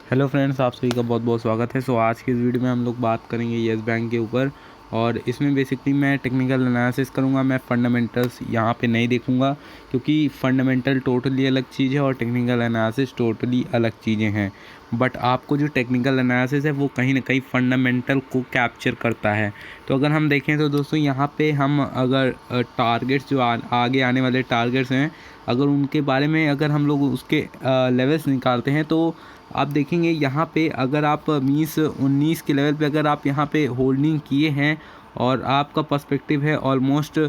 Hello friends, आप सभी का बहुत बहुत स्वागत है। आज की इस वीडियो में हम लोग बात करेंगे येस बैंक के ऊपर। और इसमें बेसिकली मैं टेक्निकल एनालिसिस करूंगा। मैं फंडामेंटल्स यहाँ पे नहीं देखूंगा, क्योंकि फंडामेंटल टोटली अलग चीज़ है और टेक्निकल एनालिसिस टोटली अलग चीज़ें हैं। बट आपको जो टेक्निकल एनालिसिस है वो कहीं ना कहीं फंडामेंटल को कैप्चर करता है। तो अगर हम देखें तो दोस्तों यहाँ पे हम अगर टारगेट्स जो आगे आने वाले टारगेट्स हैं, अगर उनके बारे में अगर हम लोग उसके लेवल्स निकालते हैं तो आप देखेंगे यहाँ पे अगर आप 20-19 के लेवल पे अगर आप यहाँ पे होल्डिंग किए हैं और आपका पर्सपेक्टिव है ऑलमोस्ट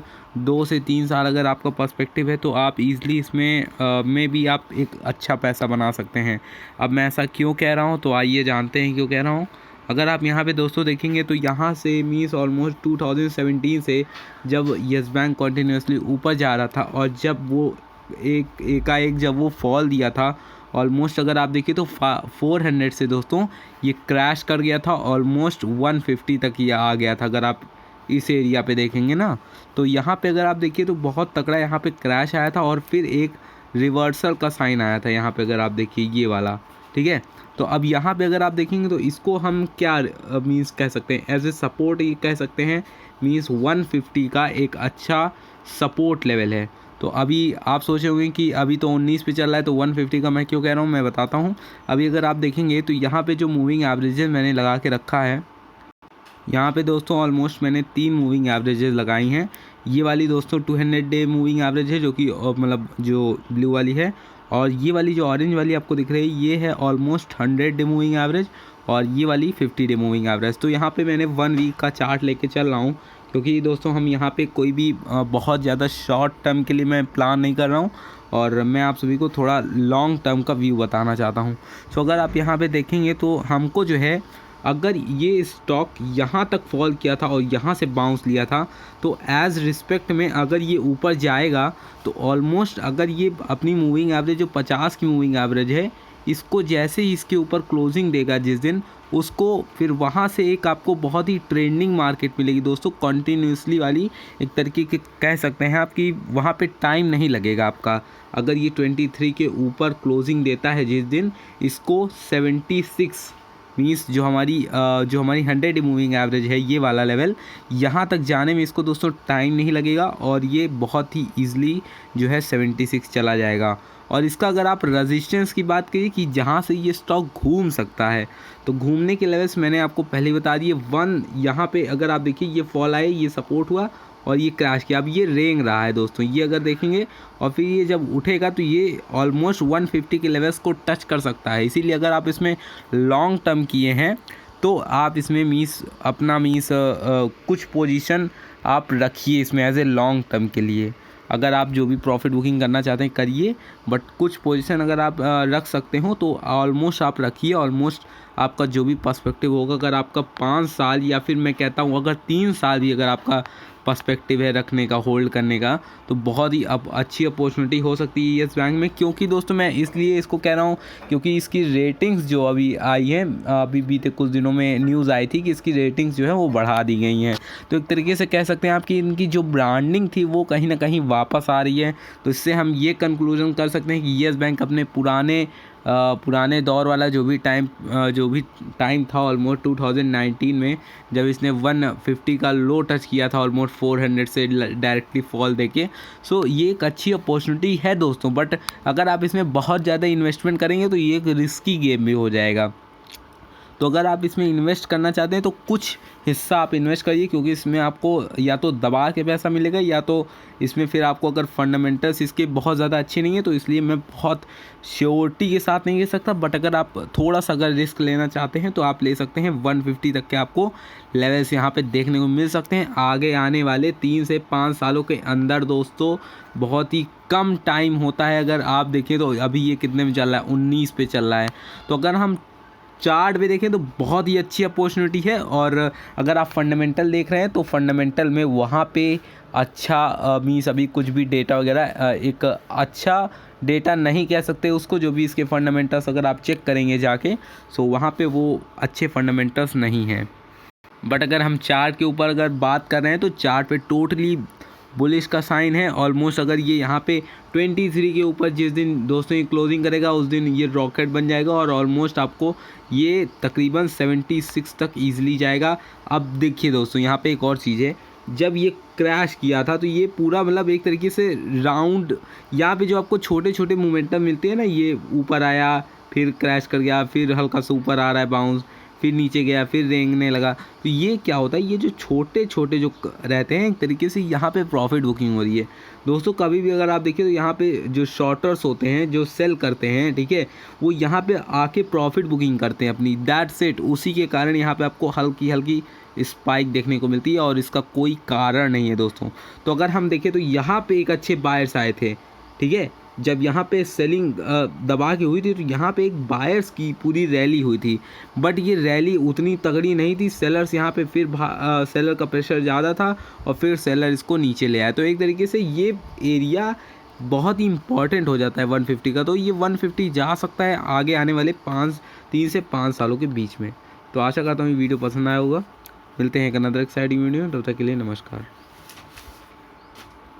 2 से 3 साल, अगर आपका पर्सपेक्टिव है तो आप इजीली इसमें भी आप एक अच्छा पैसा बना सकते हैं। अब मैं ऐसा क्यों कह रहा हूँ, तो आइए जानते हैं क्यों कह रहा हूँ। अगर आप यहाँ पे दोस्तों देखेंगे तो यहाँ से मीन्स ऑलमोस्ट 2017 से जब येस बैंक कंटिन्यूसली ऊपर जा रहा था और जब वो एकाएक जब वो फॉल दिया था ऑलमोस्ट, अगर आप देखिए तो 400 से दोस्तों ये क्रैश कर गया था, ऑलमोस्ट 150 तक ये आ गया था। अगर आप इस एरिया पे देखेंगे ना, तो यहाँ पे अगर आप देखिए तो बहुत तगड़ा यहाँ पे क्रैश आया था और फिर एक रिवर्सल का साइन आया था यहाँ पे, अगर आप देखिए ये वाला, ठीक है। तो अब यहाँ पे अगर आप देखेंगे तो इसको हम क्या मीन्स कह सकते हैं, एज ए सपोर्ट ये कह सकते हैं। मीन्स 150 का एक अच्छा सपोर्ट लेवल है। तो अभी आप सोचे होंगे कि अभी तो 19 पे चल रहा है तो 150 का मैं क्यों कह रहा हूँ, मैं बताता हूँ। अभी अगर आप देखेंगे तो यहाँ पे जो मूविंग एवरेजेस मैंने लगा के रखा है, यहाँ पे दोस्तों ऑलमोस्ट मैंने 3 मूविंग एवरेजेस लगाई हैं। ये वाली दोस्तों 200 डे मूविंग एवरेज है, जो कि मतलब जो ब्लू वाली है, और ये वाली जो ऑरेंज वाली आपको दिख रही है ये है ऑलमोस्ट 100 डे मूविंग एवरेज, और ये वाली 50 डे मूविंग एवरेज। तो यहाँ पे मैंने 1 वीक का चार्ट लेके चल रहा हूँ, क्योंकि दोस्तों हम यहाँ पे कोई भी बहुत ज़्यादा शॉर्ट टर्म के लिए मैं प्लान नहीं कर रहा हूँ, और मैं आप सभी को थोड़ा लॉन्ग टर्म का व्यू बताना चाहता हूँ। सो अगर आप यहाँ पे देखेंगे तो हमको जो है, अगर ये स्टॉक यहाँ तक फॉल किया था और यहाँ से बाउंस लिया था, तो एज रिस्पेक्ट में अगर ये ऊपर जाएगा तो ऑलमोस्ट अगर ये अपनी मूविंग एवरेज जो 50 की मूविंग एवरेज है, इसको जैसे ही इसके ऊपर क्लोजिंग देगा जिस दिन, उसको फिर वहाँ से एक आपको बहुत ही ट्रेंडिंग मार्केट मिलेगी दोस्तों, कंटिन्यूसली वाली एक तरीके के कह सकते हैं आप कि वहाँ पे टाइम नहीं लगेगा आपका। अगर ये 23 के ऊपर क्लोजिंग देता है जिस दिन, इसको 76 मीन्स जो हमारी 100 मूविंग एवरेज है ये वाला लेवल, यहाँ तक जाने में इसको दोस्तों टाइम नहीं लगेगा और ये बहुत ही ईजिली जो है 76 चला जाएगा। और इसका अगर आप रेजिस्टेंस की बात करिए कि जहाँ से ये स्टॉक घूम सकता है, तो घूमने के लेवल्स मैंने आपको पहले बता दिए। 1 यहाँ पे अगर आप देखिए ये फॉल आए, ये सपोर्ट हुआ और ये क्रैश किया, अब ये रेंग रहा है दोस्तों, ये अगर देखेंगे और फिर ये जब उठेगा तो ये ऑलमोस्ट 150 के लेवल्स को टच कर सकता है। इसीलिए अगर आप इसमें लॉन्ग टर्म किए हैं तो आप इसमें कुछ पोजीशन आप रखिए इसमें एज ए लॉन्ग टर्म के लिए। अगर आप जो भी प्रॉफिट बुकिंग करना चाहते हैं करिए, बट कुछ पोजीशन अगर आप रख सकते हो तो ऑलमोस्ट आप रखिए। ऑलमोस्ट आपका जो भी पर्सपेक्टिव होगा, अगर आपका 5 साल या फिर मैं कहता हूँ अगर 3 साल भी अगर आपका पर्सपेक्टिव है रखने का, होल्ड करने का, तो बहुत ही अच्छी अपॉर्चुनिटी हो सकती है येस बैंक में। क्योंकि दोस्तों मैं इसलिए इसको कह रहा हूँ क्योंकि इसकी रेटिंग्स जो अभी आई हैं, अभी बीते कुछ दिनों में न्यूज़ आई थी कि इसकी रेटिंग्स जो है वो बढ़ा दी गई हैं। तो एक तरीके से कह सकते हैं आप कि इनकी जो ब्रांडिंग थी वो कहीं ना कहीं वापस आ रही है। तो इससे हम ये कंक्लूजन कर सकते हैं कि येस बैंक अपने पुराने दौर वाला जो भी टाइम था ऑलमोस्ट 2019 में, जब इसने 150 का लो टच किया था ऑलमोस्ट 400 से डायरेक्टली फॉल देके। सो ये एक अच्छी अपॉर्चुनिटी है दोस्तों, बट अगर आप इसमें बहुत ज़्यादा इन्वेस्टमेंट करेंगे तो ये एक रिस्की गेम भी हो जाएगा। तो अगर आप इसमें इन्वेस्ट करना चाहते हैं तो कुछ हिस्सा आप इन्वेस्ट करिए, क्योंकि इसमें आपको या तो दबा के पैसा मिलेगा या तो इसमें फिर आपको अगर फंडामेंटल्स इसके बहुत ज़्यादा अच्छे नहीं है, तो इसलिए मैं बहुत श्योरिटी के साथ नहीं कह सकता। बट अगर आप थोड़ा सा अगर रिस्क लेना चाहते हैं तो आप ले सकते हैं। 150 तक के आपको लेवल्स यहाँ पे देखने को मिल सकते हैं आगे आने वाले 3 से 5 सालों के अंदर दोस्तों। बहुत ही कम टाइम होता है। अगर आप देखें तो अभी ये कितने में चल रहा है, 19 पे चल रहा है। तो अगर हम चार्ट पे देखें तो बहुत ही अच्छी अपॉर्चुनिटी है। और अगर आप फंडामेंटल देख रहे हैं तो फंडामेंटल में वहाँ पे अच्छा मीन्स अभी कुछ भी डेटा वगैरह एक अच्छा डेटा नहीं कह सकते उसको, जो भी इसके फंडामेंटल्स अगर आप चेक करेंगे जाके, सो वहाँ पे वो अच्छे फंडामेंटल्स नहीं हैं। बट अगर हम चार्ट के ऊपर अगर बात कर रहे हैं तो चार्ट पे टोटली बुलिश का साइन है ऑलमोस्ट। अगर ये यहाँ पे 23 के ऊपर जिस दिन दोस्तों ये क्लोजिंग करेगा उस दिन ये रॉकेट बन जाएगा और ऑलमोस्ट आपको ये तकरीबन 76 तक ईजिली जाएगा। अब देखिए दोस्तों यहाँ पे एक और चीज़ है, जब ये क्रैश किया था तो ये पूरा मतलब एक तरीके से राउंड, यहाँ पे जो आपको छोटे छोटे मोमेंटम मिलते हैं ना, ये ऊपर आया फिर क्रैश कर गया, फिर हल्का सा ऊपर आ रहा है बाउंस, फिर नीचे गया, फिर रेंगने लगा। तो ये क्या होता है, ये जो छोटे छोटे जो रहते हैं एक तरीके से यहाँ पे प्रॉफिट बुकिंग हो रही है दोस्तों। कभी भी अगर आप देखिए तो यहाँ पे जो शॉर्टर्स होते हैं जो सेल करते हैं, ठीक है, वो यहाँ पे आके प्रॉफिट बुकिंग करते हैं अपनी, दैट्स इट। उसी के कारण यहाँ पे आपको हल्की हल्की स्पाइक देखने को मिलती है और इसका कोई कारण नहीं है दोस्तों। तो अगर हम देखें तो यहाँ पे एक अच्छे बायर्स आए थे, ठीक है, जब यहाँ पे सेलिंग दबा के हुई थी तो यहाँ पे एक बायर्स की पूरी रैली हुई थी, बट ये रैली उतनी तगड़ी नहीं थी। सेलर्स यहाँ पे फिर सेलर का प्रेशर ज़्यादा था और फिर सेलर इसको नीचे ले आया। तो एक तरीके से ये एरिया बहुत ही इंपॉर्टेंट हो जाता है 150 का। तो ये 150 जा सकता है आगे आने वाले 3 से 5 सालों के बीच में। तो आशा करता हूँ ये वीडियो पसंद आया होगा। मिलते हैं एक अनदर एक्साइटिंग वीडियो, तब तक के लिए नमस्कार।